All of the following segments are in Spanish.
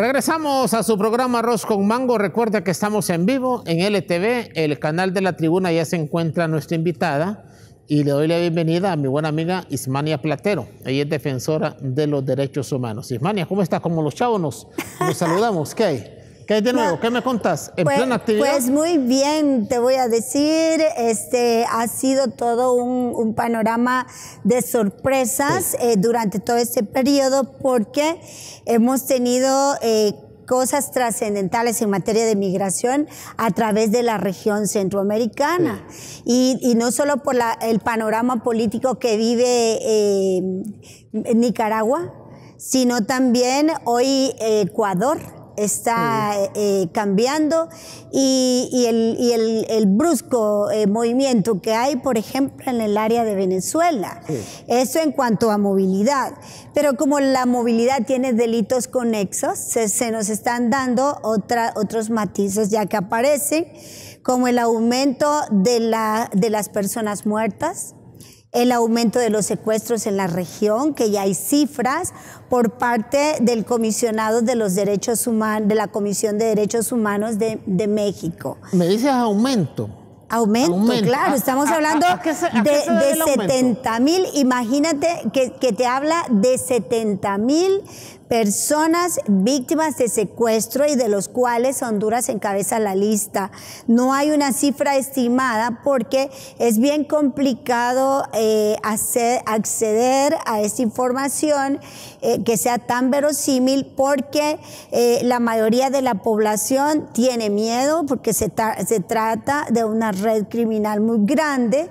Regresamos a su programa Arroz con Mango. Recuerda que estamos en vivo en LTV, el canal de La Tribuna. Ya se encuentra nuestra invitada y le doy la bienvenida a mi buena amiga Ismania Platero. Ella es defensora de los derechos humanos. Ismania, ¿cómo estás? Como los chavos nos saludamos. ¿Qué hay? ¿Qué hay de nuevo? ¿Qué me contás? ¿En plena actividad? Pues muy bien, te voy a decir, ha sido todo un panorama de sorpresas durante todo este periodo, porque hemos tenido cosas trascendentales en materia de migración a través de la región centroamericana. Y no solo por el panorama político que vive Nicaragua, sino también hoy Ecuador está cambiando, y el brusco movimiento que hay, por ejemplo, en el área de Venezuela. Eso en cuanto a movilidad. Pero como la movilidad tiene delitos conexos, se nos están dando otros matices ya que aparecen, como el aumento de las personas muertas, el aumento de los secuestros en la región, que ya hay cifras por parte del comisionado de los derechos humanos, de la Comisión de Derechos Humanos de México. ¿Me dices aumento? Aumento, claro, estamos hablando de 70,000, imagínate que te habla de 70,000 personas víctimas de secuestro, y de los cuales Honduras encabeza la lista. No hay una cifra estimada porque es bien complicado acceder a esta información que sea tan verosímil, porque la mayoría de la población tiene miedo, porque se trata de una red criminal muy grande.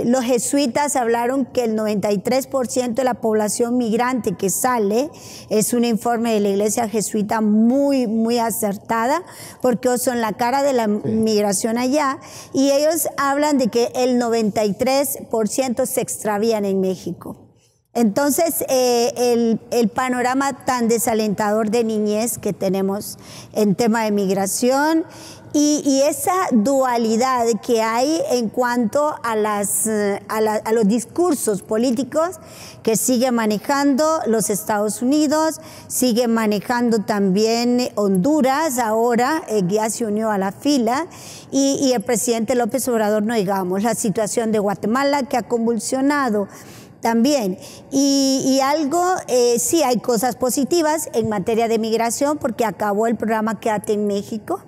Los jesuitas hablaron que el 93% de la población migrante que sale, es un informe de la iglesia jesuita muy, muy acertada, porque son la cara de la migración allá, y ellos hablan de que el 93% se extravían en México. Entonces, el panorama tan desalentador de niñez que tenemos en tema de migración, y esa dualidad que hay en cuanto a los discursos políticos que sigue manejando los Estados Unidos, sigue manejando también Honduras, ahora ya se unió a la fila, y el presidente López Obrador, no digamos, la situación de Guatemala, que ha convulsionado también. Y algo, sí hay cosas positivas en materia de migración, porque acabó el programa Quédate en México.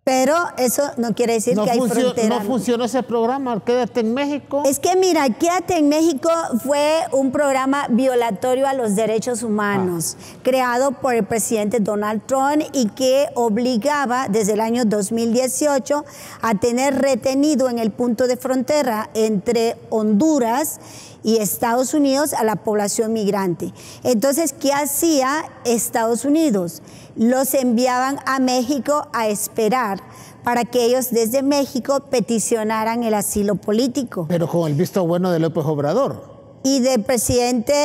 Pero eso no quiere decir que hay frontera. ¿No funcionó ese programa, Quédate en México? Es que mira, Quédate en México fue un programa violatorio a los derechos humanos, creado por el presidente Donald Trump, y que obligaba desde el año 2018 a tener retenido en el punto de frontera entre Honduras y Estados Unidos a la población migrante. Entonces, ¿qué hacía Estados Unidos? Los enviaban a México a esperar para que ellos desde México peticionaran el asilo político. Pero con el visto bueno de López Obrador. Y del presidente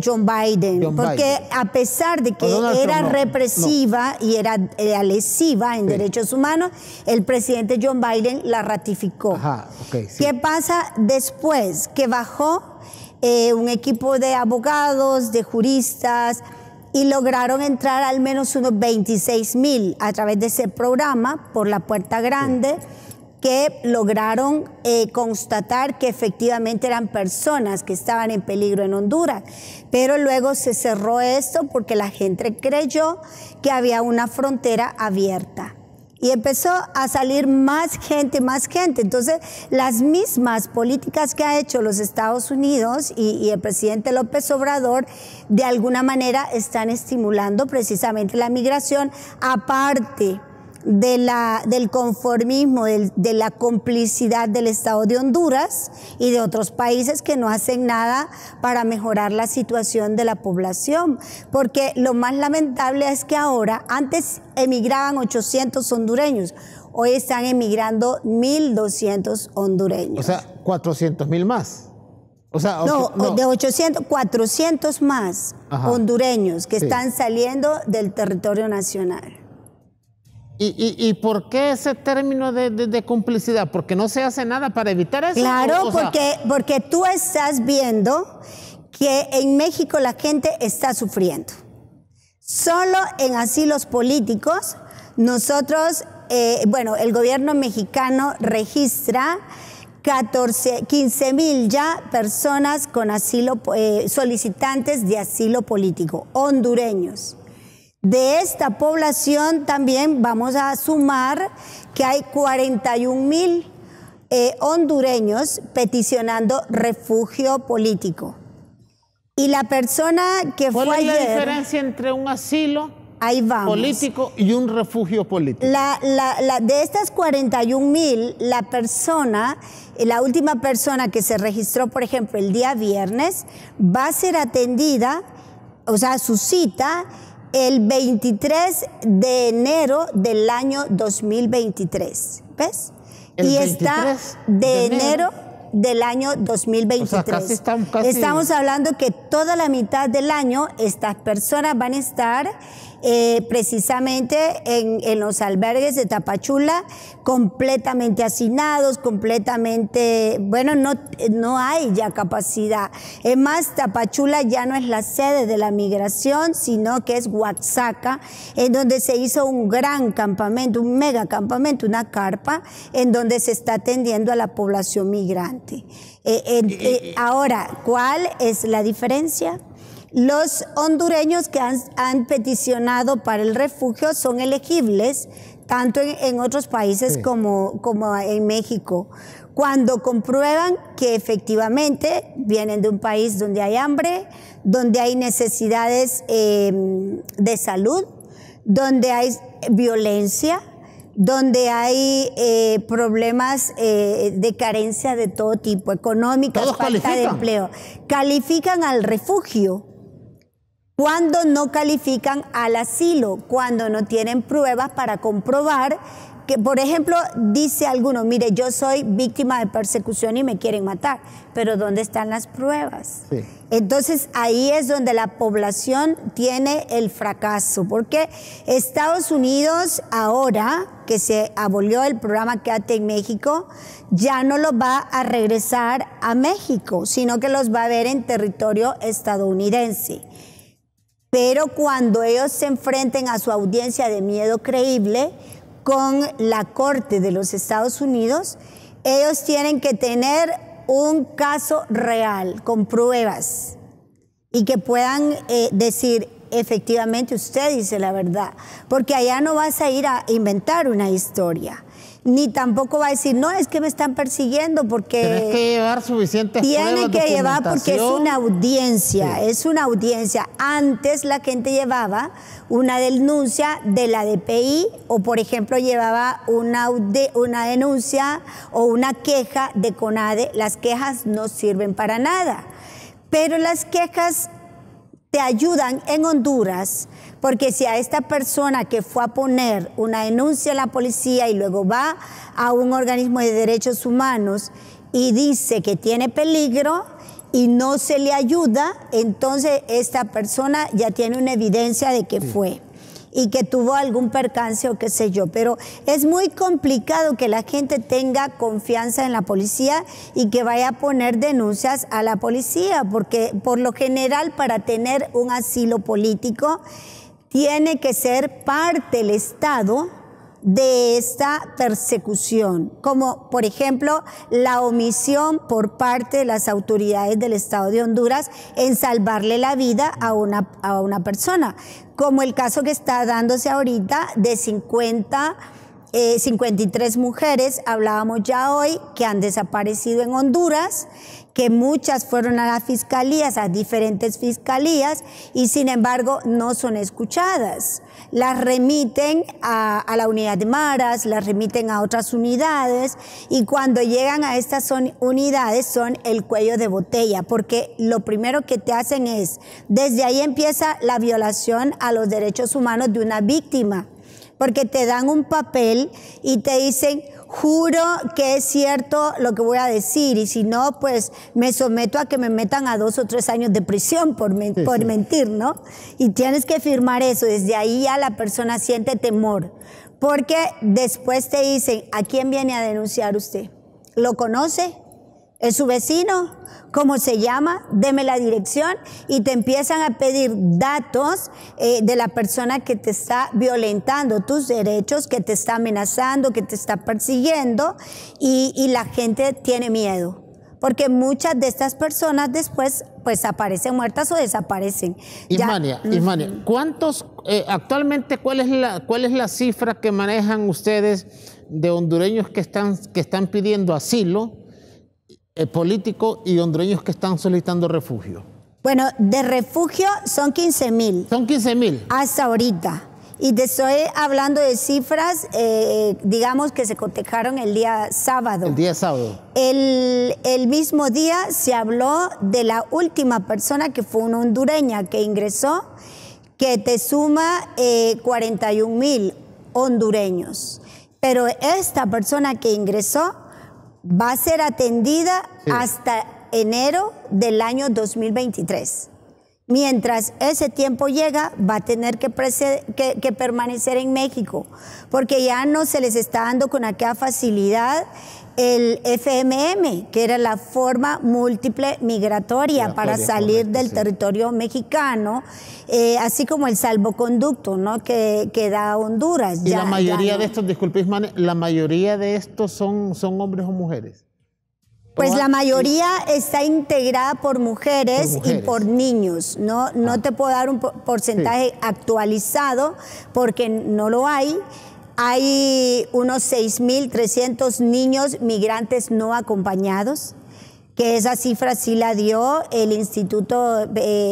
John Biden, porque a pesar de que era represiva y era lesiva en derechos humanos, el presidente John Biden la ratificó. ¿Qué pasa después? Que bajó un equipo de abogados, de juristas, y lograron entrar al menos unos 26,000 a través de ese programa por la puerta grande, que lograron constatar que efectivamente eran personas que estaban en peligro en Honduras. Pero luego se cerró esto porque la gente creyó que había una frontera abierta. Y empezó a salir más gente. Entonces, las mismas políticas que ha hecho los Estados Unidos y el presidente López Obrador, de alguna manera están estimulando precisamente la migración, aparte del conformismo, de la complicidad del Estado de Honduras y de otros países que no hacen nada para mejorar la situación de la población. Porque lo más lamentable es que ahora, antes emigraban 800 hondureños, hoy están emigrando 1,200 hondureños. O sea, 400,000 más. O sea, de 800, 400 más hondureños que están saliendo del territorio nacional. ¿Y por qué ese término de complicidad? ¿Porque no se hace nada para evitar eso? Claro, porque tú estás viendo que en México la gente está sufriendo. Solo en asilos políticos, nosotros, el gobierno mexicano registra 15,000 ya personas con asilo, solicitantes de asilo político, hondureños. De esta población también vamos a sumar que hay 41,000 hondureños peticionando refugio político. Y la persona que fue ayer... ¿Cuál es la diferencia entre un asilo político y un refugio político? De estas 41,000, la última persona que se registró, por ejemplo, el día viernes, va a ser atendida, o sea, su cita, el 23 de enero del año 2023. ¿Ves? Y está de enero del año 2023. O sea, casi... Estamos hablando que toda la mitad del año estas personas van a estar precisamente en los albergues de Tapachula, completamente hacinados, completamente, no hay ya capacidad. Es más, Tapachula ya no es la sede de la migración, sino que es Oaxaca, en donde se hizo un gran campamento, un mega campamento, una carpa, en donde se está atendiendo a la población migrante. Ahora, ¿cuál es la diferencia? Los hondureños que han peticionado para el refugio son elegibles tanto en otros países como en México, cuando comprueban que efectivamente vienen de un país donde hay hambre, donde hay necesidades de salud, donde hay violencia, donde hay problemas de carencia de todo tipo, económicas, falta de empleo. Califican al refugio. Cuando no califican al asilo, cuando no tienen pruebas para comprobar que, por ejemplo, dice alguno, mire, yo soy víctima de persecución y me quieren matar, pero ¿dónde están las pruebas? Sí. Entonces ahí es donde la población tiene el fracaso, porque Estados Unidos ahora que se abolió el programa Quédate en México, ya no los va a regresar a México, sino que los va a ver en territorio estadounidense. Pero cuando ellos se enfrenten a su audiencia de miedo creíble con la Corte de los Estados Unidos, ellos tienen que tener un caso real, con pruebas, y que puedan decir, efectivamente usted dice la verdad, porque allá no vas a ir a inventar una historia. Ni tampoco va a decir, no, es que me están persiguiendo porque... Tienes que llevar suficientes pruebas, Tiene que llevar porque es una audiencia, es una audiencia. Antes la gente llevaba una denuncia de la DPI o, por ejemplo, llevaba una denuncia o una queja de CONADE. Las quejas no sirven para nada, pero las quejas te ayudan en Honduras, porque si a esta persona que fue a poner una denuncia a la policía y luego va a un organismo de derechos humanos y dice que tiene peligro y no se le ayuda, entonces esta persona ya tiene una evidencia de que fue y que tuvo algún percance o qué sé yo. Pero es muy complicado que la gente tenga confianza en la policía y que vaya a poner denuncias a la policía, porque por lo general para tener un asilo político tiene que ser parte del Estado de esta persecución, como por ejemplo la omisión por parte de las autoridades del Estado de Honduras en salvarle la vida a una persona, como el caso que está dándose ahorita de 53 mujeres, hablábamos ya hoy, que han desaparecido en Honduras, que muchas fueron a las fiscalías, a diferentes fiscalías, y sin embargo no son escuchadas. Las remiten a la unidad de Maras, las remiten a otras unidades, y cuando llegan a estas unidades son el cuello de botella, porque lo primero que te hacen es, desde ahí empieza la violación a los derechos humanos de una víctima, porque te dan un papel y te dicen, juro que es cierto lo que voy a decir, y si no, pues me someto a que me metan a 2 o 3 años de prisión por mentir, ¿no? Y tienes que firmar eso. Desde ahí ya la persona siente temor, porque después te dicen, ¿a quién viene a denunciar usted? ¿Lo conoce? ¿Es su vecino? ¿Cómo se llama? Deme la dirección, y te empiezan a pedir datos de la persona que te está violentando tus derechos, que te está amenazando, que te está persiguiendo, y la gente tiene miedo. Porque muchas de estas personas después pues aparecen muertas o desaparecen. Ismania, ¿cuántos, actualmente cuál es la cifra que manejan ustedes de hondureños que están pidiendo asilo político y hondureños que están solicitando refugio? Bueno, de refugio son 15,000. Son 15,000. Hasta ahorita. Y te estoy hablando de cifras, digamos, que se cotejaron el día sábado. El día sábado. El mismo día se habló de la última persona, que fue una hondureña que ingresó, que te suma 41,000 hondureños. Pero esta persona que ingresó va a ser atendida hasta enero del año 2023. Mientras ese tiempo llega, va a tener que permanecer en México, porque ya no se les está dando con aquella facilidad el FMM, que era la forma múltiple migratoria para salir del territorio mexicano, así como el salvoconducto, ¿no?, que da Honduras. Y la mayoría de estos, disculpe, Ismania, la mayoría de estos son hombres o mujeres. Pues la mayoría está integrada por mujeres y por niños. No te puedo dar un porcentaje actualizado porque no lo hay. Hay unos 6,300 niños migrantes no acompañados, que esa cifra sí la dio el Instituto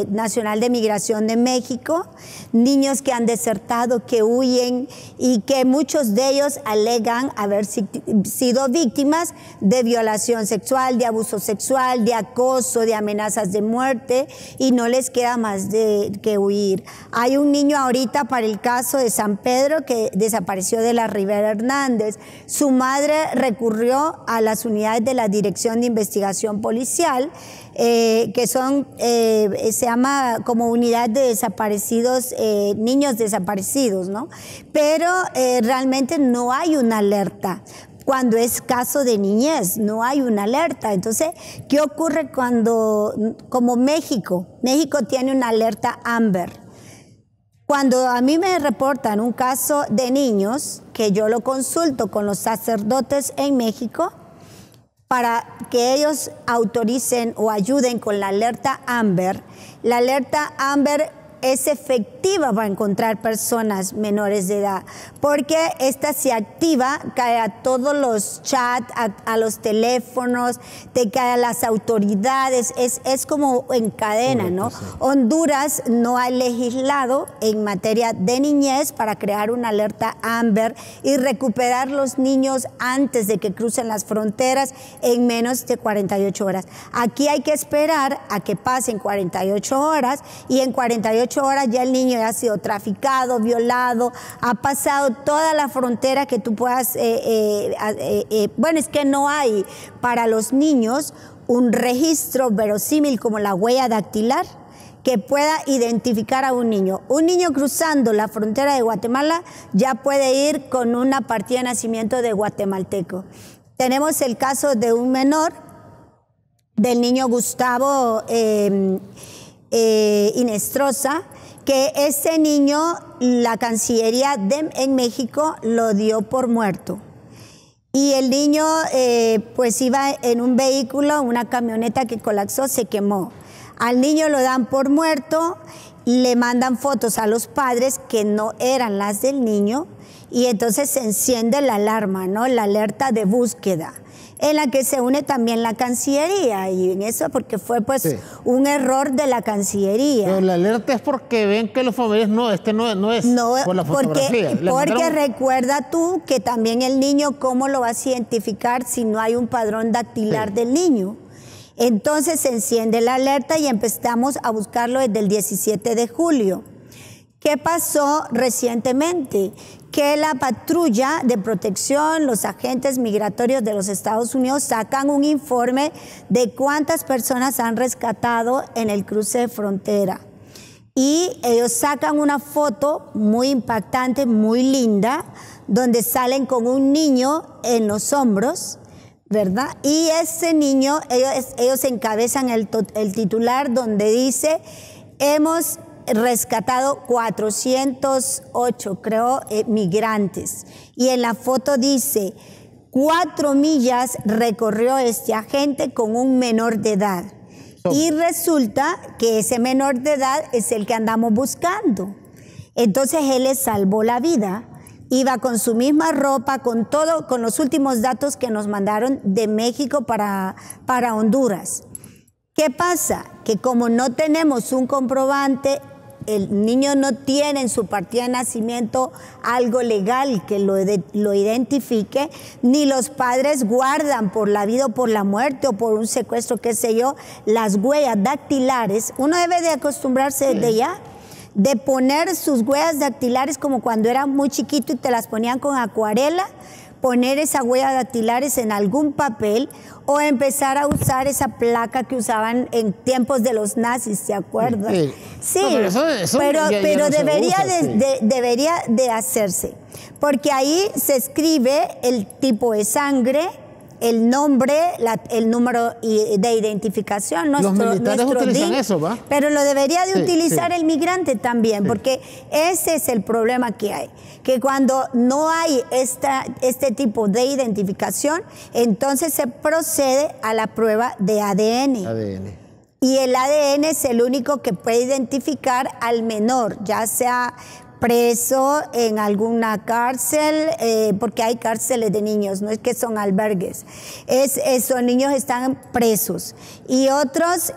Nacional de Migración de México. Niños que han desertado, que huyen, y que muchos de ellos alegan haber sido víctimas de violación sexual, de abuso sexual, de acoso, de amenazas de muerte, y no les queda más que huir. Hay un niño ahorita para el caso de San Pedro que desapareció de la Rivera Hernández. Su madre recurrió a las unidades de la Dirección de Investigación Policial, que son, se llama como unidad de desaparecidos, niños desaparecidos, ¿no? Pero realmente no hay una alerta. Cuando es caso de niñez, no hay una alerta. Entonces, ¿qué ocurre cuando, como México tiene una alerta Amber? Cuando a mí me reportan un caso de niños, que yo lo consulto con los sacerdotes en México, para que ellos autoricen o ayuden con la alerta Amber. La alerta Amber es efectiva para encontrar personas menores de edad, porque esta se activa, cae a todos los chats, a los teléfonos, te cae a las autoridades, es como en cadena, ¿no? Sí. Honduras no ha legislado en materia de niñez para crear una alerta Amber y recuperar los niños antes de que crucen las fronteras en menos de 48 horas. Aquí hay que esperar a que pasen 48 horas y en 48 horas ya el niño ya ha sido traficado, violado, ha pasado toda la frontera que tú puedas, bueno, es que no hay para los niños un registro verosímil como la huella dactilar que pueda identificar a un niño. Un niño cruzando la frontera de Guatemala ya puede ir con una partida de nacimiento de guatemalteco. Tenemos el caso de un menor, del niño Gustavo Inestrosa, que ese niño, la Cancillería en México lo dio por muerto. Y el niño pues iba en un vehículo, una camioneta que colapsó, se quemó. Al niño lo dan por muerto, le mandan fotos a los padres que no eran las del niño, y entonces se enciende la alarma, ¿no? La alerta de búsqueda, en la que se une también la Cancillería, y en eso porque fue pues un error de la Cancillería. Pero la alerta es porque ven que los familiares no es por la fotografía. Porque recuerda tú que también el niño, ¿cómo lo vas a identificar si no hay un padrón dactilar del niño? Entonces se enciende la alerta y empezamos a buscarlo desde el 17 de julio. ¿Qué pasó recientemente? Que la patrulla de protección, los agentes migratorios de los Estados Unidos sacan un informe de cuántas personas han rescatado en el cruce de frontera. Y ellos sacan una foto muy impactante, muy linda, donde salen con un niño en los hombros, ¿verdad? Y ese niño, ellos encabezan el titular donde dice, hemos rescatado 408, creo, migrantes. Y en la foto dice, 4 millas recorrió este agente con un menor de edad. Y resulta que ese menor de edad es el que andamos buscando. Entonces él le salvó la vida. Iba con su misma ropa, con todo, con los últimos datos que nos mandaron de México para Honduras. ¿Qué pasa? Que como no tenemos un comprobante, el niño no tiene en su partida de nacimiento algo legal que lo identifique, ni los padres guardan por la vida o por la muerte o por un secuestro, qué sé yo, las huellas dactilares. Uno debe de acostumbrarse desde ya de poner sus huellas dactilares como cuando era muy chiquito y te las ponían con acuarela, poner esas huellas dactilares en algún papel o empezar a usar esa placa que usaban en tiempos de los nazis, ¿se acuerdan? Sí, no, pero debería de hacerse, porque ahí se escribe el tipo de sangre, el nombre, el número de identificación. Los militares utilizan eso, ¿va? Pero lo debería de utilizar el migrante también, porque ese es el problema que hay. Que cuando no hay este tipo de identificación, entonces se procede a la prueba de ADN. Y el ADN es el único que puede identificar al menor, ya sea preso en alguna cárcel, porque hay cárceles de niños, no es que son albergues, esos niños están presos. Y otros,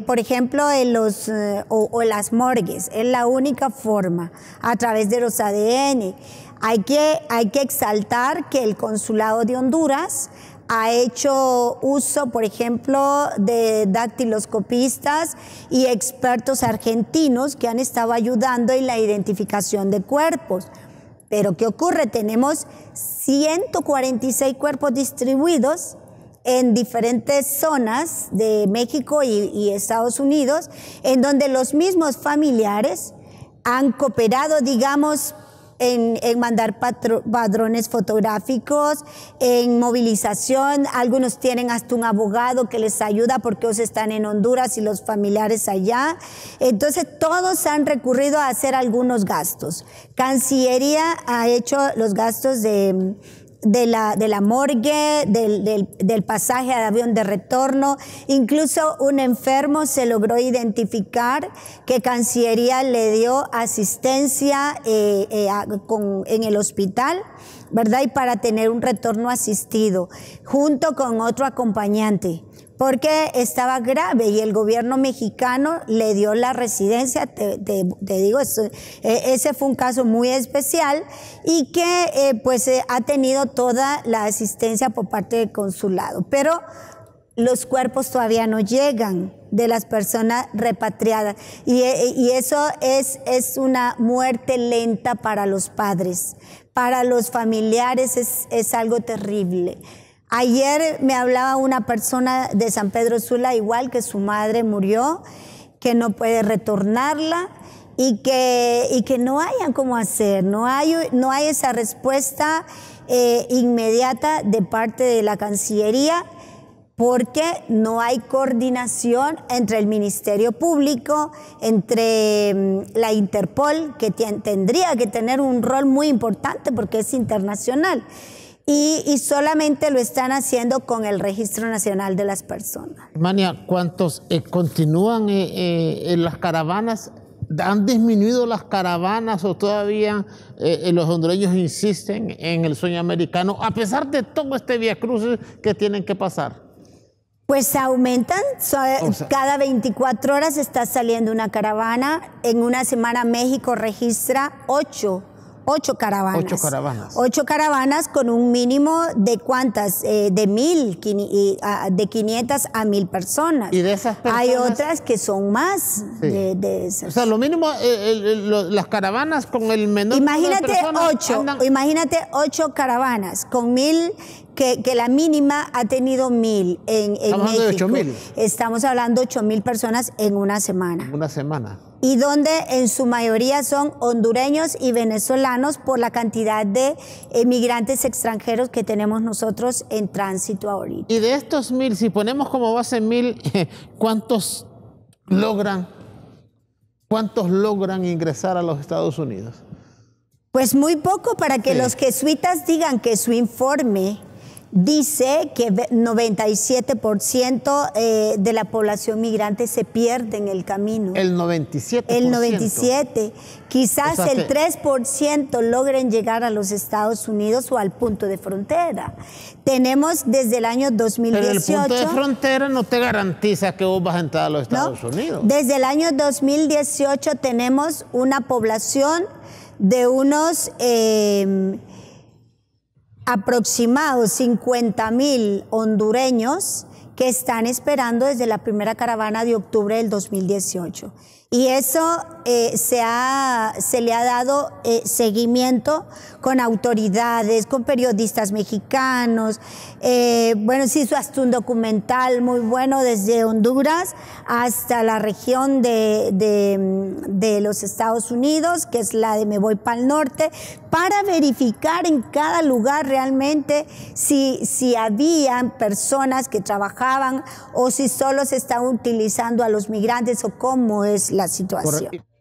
por ejemplo, en las morgues, es la única forma, a través de los ADN. Hay que exaltar que el Consulado de Honduras ha hecho uso, por ejemplo, de dactiloscopistas y expertos argentinos que han estado ayudando en la identificación de cuerpos. Pero ¿qué ocurre? Tenemos 146 cuerpos distribuidos en diferentes zonas de México y Estados Unidos, en donde los mismos familiares han cooperado, digamos, en mandar padrones fotográficos, en movilización. Algunos tienen hasta un abogado que les ayuda porque ellos están en Honduras y los familiares allá. Entonces todos han recurrido a hacer algunos gastos. Cancillería ha hecho los gastos de la morgue, del pasaje de avión de retorno. Incluso un enfermo se logró identificar que Cancillería le dio asistencia en el hospital, ¿verdad? Y para tener un retorno asistido, junto con otro acompañante, porque estaba grave y el gobierno mexicano le dio la residencia. Te digo, ese fue un caso muy especial y que ha tenido toda la asistencia por parte del consulado. Pero los cuerpos todavía no llegan de las personas repatriadas y eso es una muerte lenta para los padres. Para los familiares es algo terrible. Ayer me hablaba una persona de San Pedro Sula, igual que su madre murió, que no puede retornarla y que no hayan cómo hacer, no hay esa respuesta inmediata de parte de la Cancillería, porque no hay coordinación entre el Ministerio Público, entre la Interpol, que tendría que tener un rol muy importante porque es internacional. Y solamente lo están haciendo con el Registro Nacional de las Personas. Mania, ¿cuántos continúan en las caravanas? ¿Han disminuido las caravanas o todavía los hondureños insisten en el sueño americano, a pesar de todo este viacrucis que tienen que pasar? Pues aumentan, cada 24 horas está saliendo una caravana. En una semana México registra 8 caravanas. 8 caravanas. 8 caravanas con un mínimo de ¿cuántas? De 500 a 1000 personas. ¿Y de esas personas? Hay otras que son más de esas. O sea, lo mínimo, las caravanas con el menor número de personas Imagínate 8 caravanas con 1000 que la mínima ha tenido 1,000 en México. Estamos hablando de 8,000. Estamos hablando de 8,000 personas en una semana. Una semana. Y donde en su mayoría son hondureños y venezolanos por la cantidad de migrantes extranjeros que tenemos nosotros en tránsito ahorita. Y de estos 1,000, si ponemos como base 1,000, ¿cuántos logran ingresar a los Estados Unidos? Pues muy poco, para que los jesuitas digan que su informe dice que 97% de la población migrante se pierde en el camino. El 97%. El 97%. Quizás el 3% logren llegar a los Estados Unidos o al punto de frontera. Tenemos desde el año 2018... Pero el punto de frontera no te garantiza que vos vas a entrar a los Estados Unidos. Desde el año 2018 tenemos una población de unos... aproximados 50,000 hondureños que están esperando desde la primera caravana de octubre del 2018. Y eso se le ha dado seguimiento con autoridades, con periodistas mexicanos. Bueno, se hizo hasta un documental muy bueno desde Honduras hasta la región de los Estados Unidos, que es la de Me Voy Pa'l Norte, para verificar en cada lugar realmente si habían personas que trabajaban o si solo se estaba utilizando a los migrantes o cómo es la situación. Correcto.